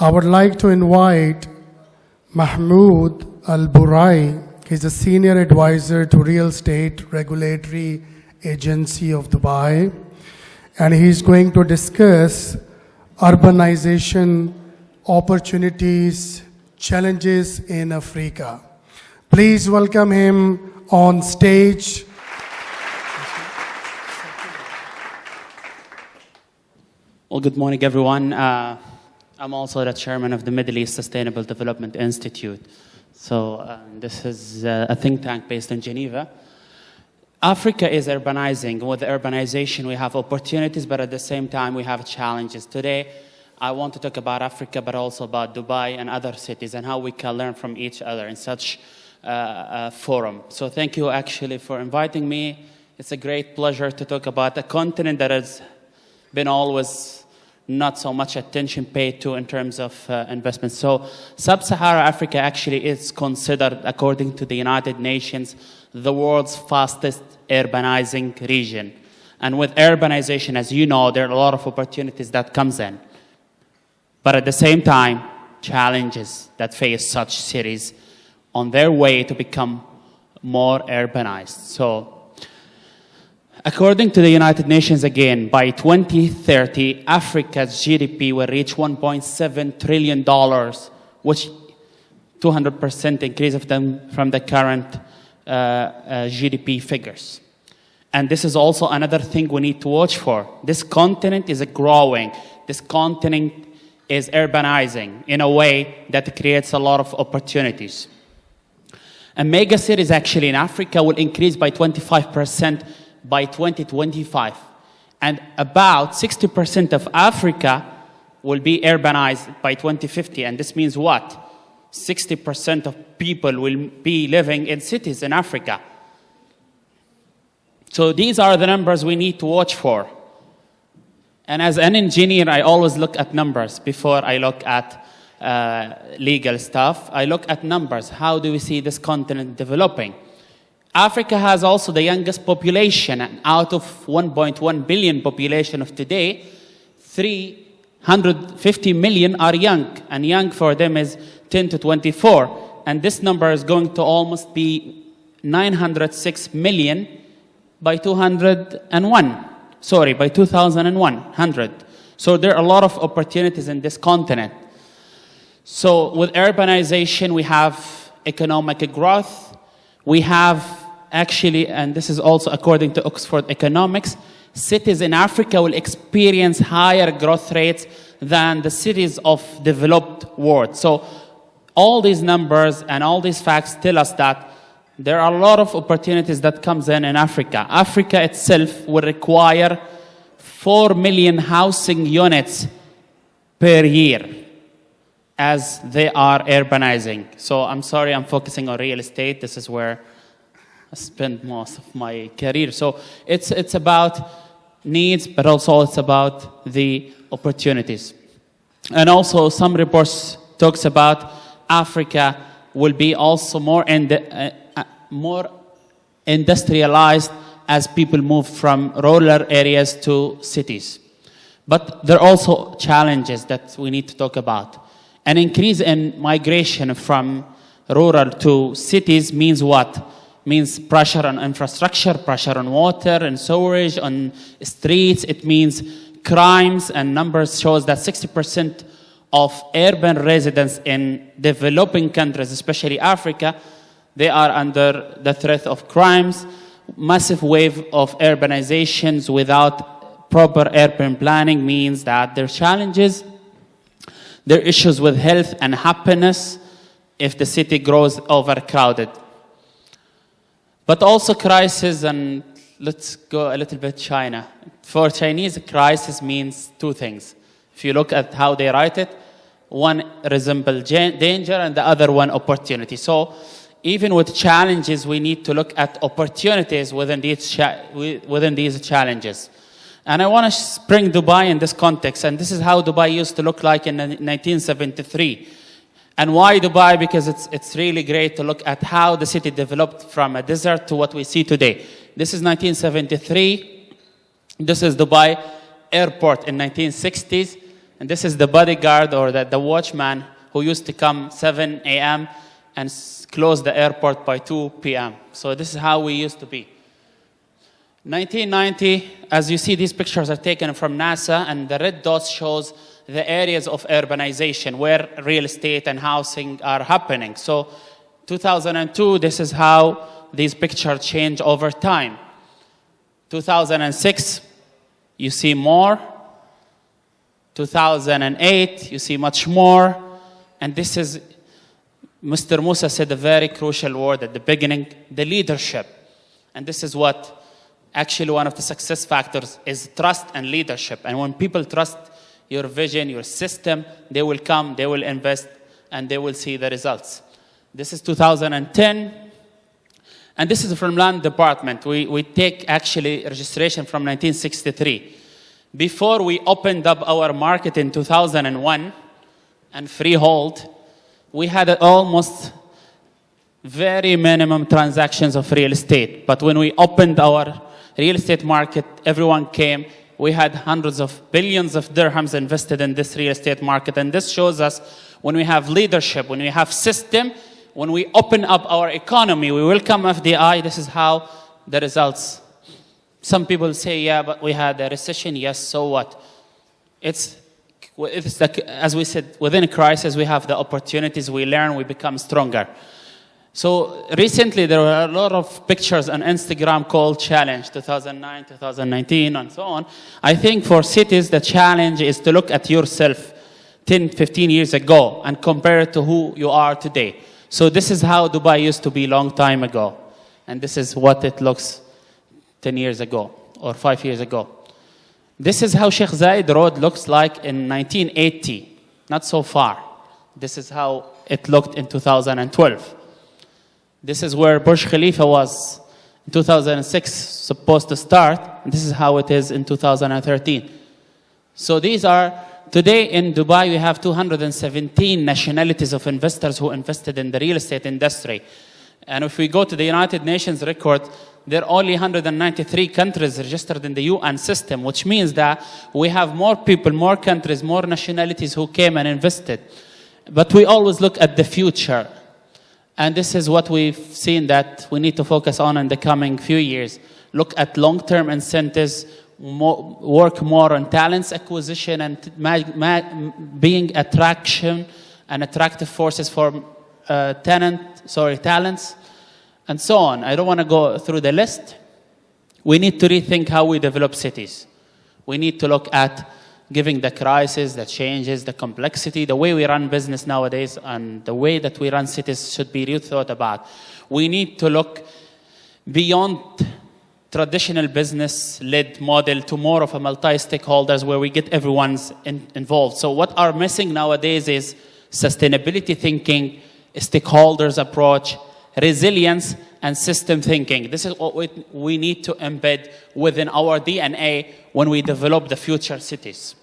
I would like to invite Mahmoud Al-Burai. He's a senior advisor to Real Estate Regulatory Agency of Dubai, and he's going to discuss urbanization, opportunities, challenges in Africa. Please welcome him on stage. Well, good morning, everyone. I'm also the chairman of the Middle East Sustainable Development Institute. So this is a think tank based in Geneva. Africa is urbanizing. With urbanization, we have opportunities, but at the same time, we have challenges. Today, I want to talk about Africa, but also about Dubai and other cities and how we can learn from each other in such a forum. So thank you, actually, for inviting me. It's a great pleasure to talk about a continent that has been always not so much attention paid to in terms of investment. So Sub-Sahara Africa actually is considered, according to the United Nations, the world's fastest urbanizing region. And with urbanization, as you know, there are a lot of opportunities that comes in. But at the same time, challenges that face such cities on their way to become more urbanized. So according to the United Nations, again, by 2030, Africa's GDP will reach $1.7 trillion, which 200% increase of them from the current GDP figures. And this is also another thing we need to watch for. This continent is growing. This continent is urbanizing in a way that creates a lot of opportunities. And mega cities actually in Africa will increase by 25% by 2025. And about 60% of Africa will be urbanized by 2050. And this means what? 60% of people will be living in cities in Africa. So these are the numbers we need to watch for. And as an engineer, I always look at numbers before I look at legal stuff. I look at numbers. How do we see this continent developing? Africa has also the youngest population, and out of 1.1 billion population of today, 350 million are young, and young for them is 10 to 24. And this number is going to almost be 906 million by 2100. So there are a lot of opportunities in this continent. So with urbanization, we have economic growth. We have actually, and this is also according to Oxford Economics, cities in Africa will experience higher growth rates than the cities of developed world. So all these numbers and all these facts tell us that there are a lot of opportunities that comes in Africa. Africa itself will require 4 million housing units per year as they are urbanizing. So I'm sorry, I'm focusing on real estate. This is where I spend most of my career. So it's about needs, but also it's about the opportunities. And also some reports talks about Africa will be also more industrialized as people move from rural areas to cities. But there are also challenges that we need to talk about. An increase in migration from rural to cities means what? Means pressure on infrastructure, pressure on water and sewerage, on streets. It means crimes, and numbers shows that 60% of urban residents in developing countries, especially Africa, they are under the threat of crimes. Massive wave of urbanizations without proper urban planning means that there are challenges. There are issues with health and happiness if the city grows overcrowded. But also crisis, and let's go a little bit China. For Chinese, crisis means two things. If you look at how they write it, one resembles danger and the other one opportunity. So even with challenges, we need to look at opportunities within these challenges. And I want to bring Dubai in this context. And this is how Dubai used to look like in 1973. And why Dubai? Because it's really great to look at how the city developed from a desert to what we see today. This is 1973. This is Dubai airport in 1960s. And this is the bodyguard or the watchman who used to come 7 a.m. and close the airport by 2 p.m. So this is how we used to be. 1990, as you see, these pictures are taken from NASA, and the red dots shows the areas of urbanization where real estate and housing are happening. So 2002, this is how these pictures change over time. 2006, you see more. 2008, you see much more. And this is, Mr. Musa said a very crucial word at the beginning, the leadership. And this is what actually one of the success factors is, trust and leadership. And when people trust your vision, your system, they will come, they will invest, and they will see the results. This is 2010. And this is from Land Department. We take actually registration from 1963. Before we opened up our market in 2001 and freehold, we had almost very minimum transactions of real estate. But when we opened our real estate market, everyone came. We had hundreds of billions of dirhams invested in this real estate market. And this shows us when we have leadership, when we have system, when we open up our economy, we welcome FDI, this is how the results. Some people say, yeah, but we had a recession. Yes, so what? It's like, as we said, within a crisis, we have the opportunities, we learn, we become stronger. So recently, there were a lot of pictures on Instagram called Challenge 2009, 2019, and so on. I think for cities, the challenge is to look at yourself 10, 15 years ago and compare it to who you are today. So this is how Dubai used to be a long time ago. And this is what it looks 10 years ago or 5 years ago. This is how Sheikh Zayed Road looks like in 1980, not so far. This is how it looked in 2012. This is where Burj Khalifa was in 2006, supposed to start. And this is how it is in 2013. So these are, today in Dubai, we have 217 nationalities of investors who invested in the real estate industry. And if we go to the United Nations record, there are only 193 countries registered in the UN system, which means that we have more people, more countries, more nationalities who came and invested. But we always look at the future. And this is what we've seen that we need to focus on in the coming few years. Look at long-term incentives, work more on talents acquisition and being attraction and attractive forces for talents, and so on. I don't want to go through the list. We need to rethink how we develop cities. We need to look at giving the crisis, the changes, the complexity, the way we run business nowadays, and the way that we run cities should be rethought about. We need to look beyond traditional business-led model to more of a multi-stakeholders where we get everyone's involved. So what are missing nowadays is sustainability thinking, stakeholders approach, resilience, and system thinking. This is what we need to embed within our DNA when we develop the future cities.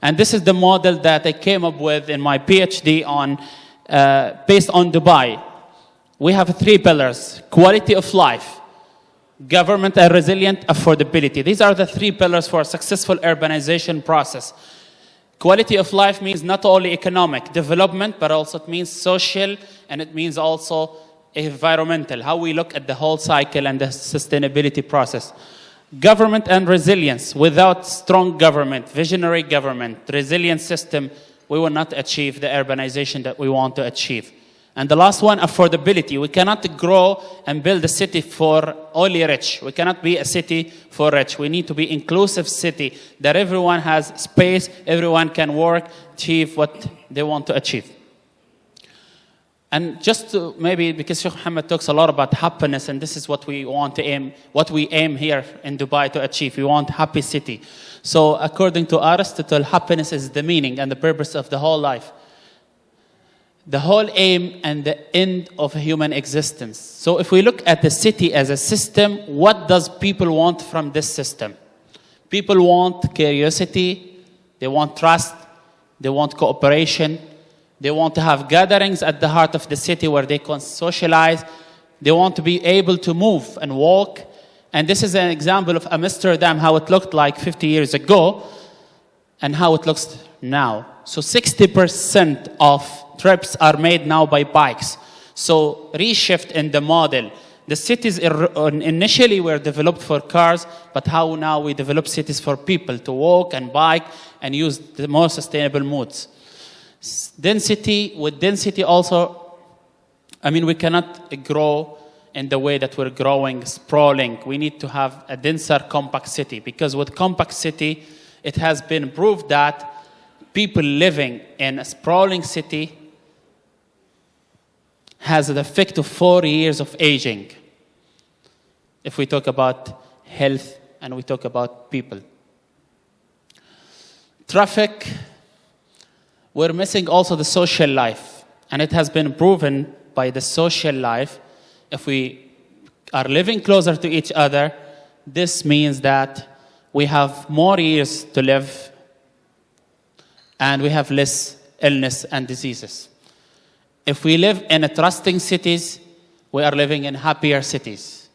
And this is the model that I came up with in my PhD on, based on Dubai. We have 3 pillars: quality of life, government and resilient, affordability. These are the 3 pillars for a successful urbanization process. Quality of life means not only economic development, but also it means social, and it means also environmental, how we look at the whole cycle and the sustainability process. Government and resilience. Without strong government, visionary government, resilient system, we will not achieve the urbanization that we want to achieve. And the last one, affordability. We cannot grow and build a city for only rich. We cannot be a city for rich. We need to be inclusive city that everyone has space, everyone can work, achieve what they want to achieve. And just to maybe, because Sheikh Mohammed talks a lot about happiness, and this is what we want to aim, what we aim here in Dubai to achieve. We want happy city. So according to Aristotle, happiness is the meaning and the purpose of the whole life. The whole aim and the end of human existence. So if we look at the city as a system, what does people want from this system? People want curiosity, they want trust, they want cooperation, they want to have gatherings at the heart of the city where they can socialize, they want to be able to move and walk. And this is an example of Amsterdam, how it looked like 50 years ago, and how it looks now. So 60% of trips are made now by bikes. So reshift in the model. The cities initially were developed for cars, but how now we develop cities for people to walk and bike and use the more sustainable modes. With density also, I mean, we cannot grow in the way that we're growing, sprawling. We need to have a denser, compact city, because with compact city, it has been proved that people living in a sprawling city has an effect of 4 years of aging, if we talk about health and we talk about people. Traffic, we're missing also the social life, and it has been proven by the social life. If we are living closer to each other, this means that we have more years to live and we have less illness and diseases. If we live in trusting cities, we are living in happier cities.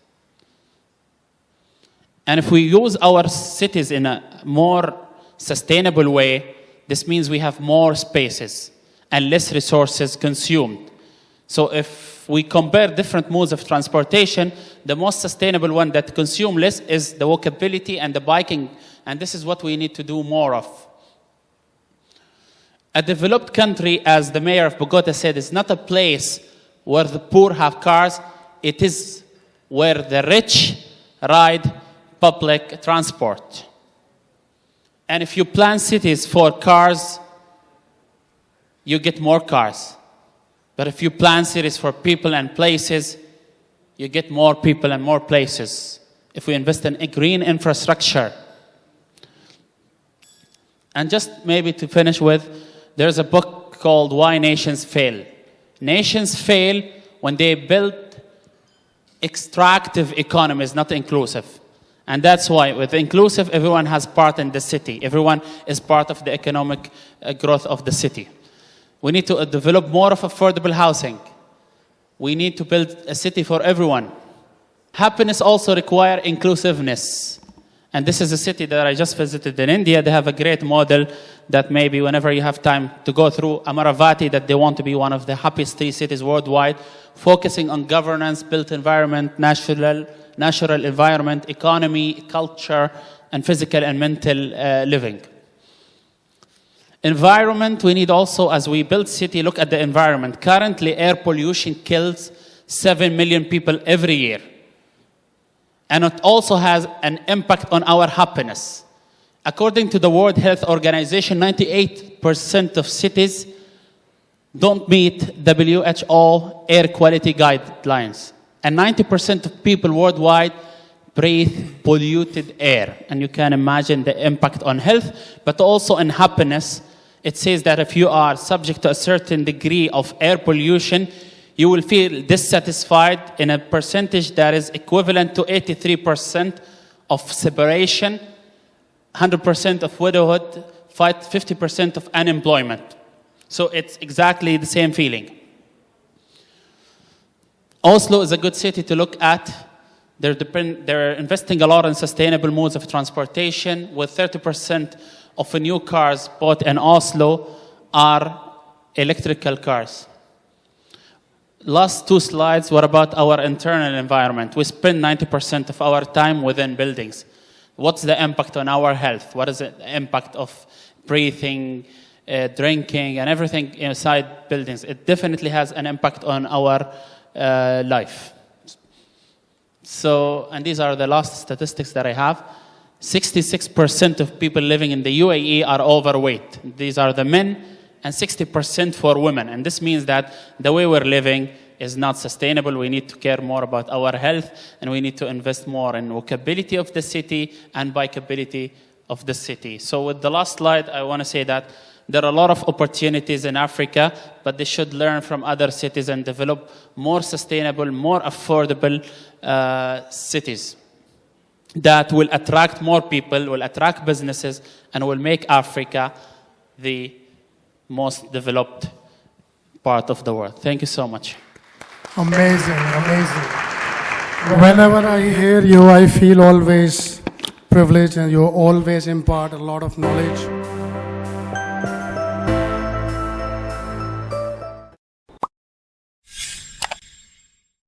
And if we use our cities in a more sustainable way, this means we have more spaces and less resources consumed. So if we compare different modes of transportation, the most sustainable one that consume less is the walkability and the biking, and this is what we need to do more of. A developed country, as the mayor of Bogota said, is not a place where the poor have cars. It is where the rich ride public transport. And if you plan cities for cars, you get more cars. But if you plan cities for people and places, you get more people and more places. If we invest in a green infrastructure. And just maybe to finish with, there's a book called Why Nations Fail. Nations fail when they build extractive economies, not inclusive. And that's why with inclusive, everyone has part in the city. Everyone is part of the economic growth of the city. We need to develop more of affordable housing. We need to build a city for everyone. Happiness also requires inclusiveness. And this is a city that I just visited in India. They have a great model that maybe whenever you have time to go through, Amaravati, that they want to be one of the happiest 3 cities worldwide, focusing on governance, built environment, natural environment, economy, culture, and physical and mental living. Environment, we need also, as we build city, look at the environment. Currently, air pollution kills 7 million people every year. And it also has an impact on our happiness. According to the World Health Organization, 98% of cities don't meet WHO air quality guidelines. And 90% of people worldwide breathe polluted air. And you can imagine the impact on health, but also on happiness. It says that if you are subject to a certain degree of air pollution, you will feel dissatisfied in a percentage that is equivalent to 83% of separation, 100% of widowhood, 50% of unemployment. So it's exactly the same feeling. Oslo is a good city to look at. They're investing a lot in sustainable modes of transportation, with 30% of the new cars bought in Oslo are electrical cars. Last 2 slides were about our internal environment. We spend 90% of our time within buildings. What's the impact on our health? What is the impact of breathing, drinking, and everything inside buildings? It definitely has an impact on our life. So, and these are the last statistics that I have. 66% of people living in the UAE are overweight. These are the men, and 60% for women. And this means that the way we're living is not sustainable. We need to care more about our health, and we need to invest more in walkability of the city and bikeability of the city. So with the last slide, I want to say that there are a lot of opportunities in Africa, but they should learn from other cities and develop more sustainable, more affordable cities that will attract more people, will attract businesses, and will make Africa the most developed part of the world. Thank you so much. Amazing, amazing. Whenever I hear you, I feel always privileged, and you always impart a lot of knowledge.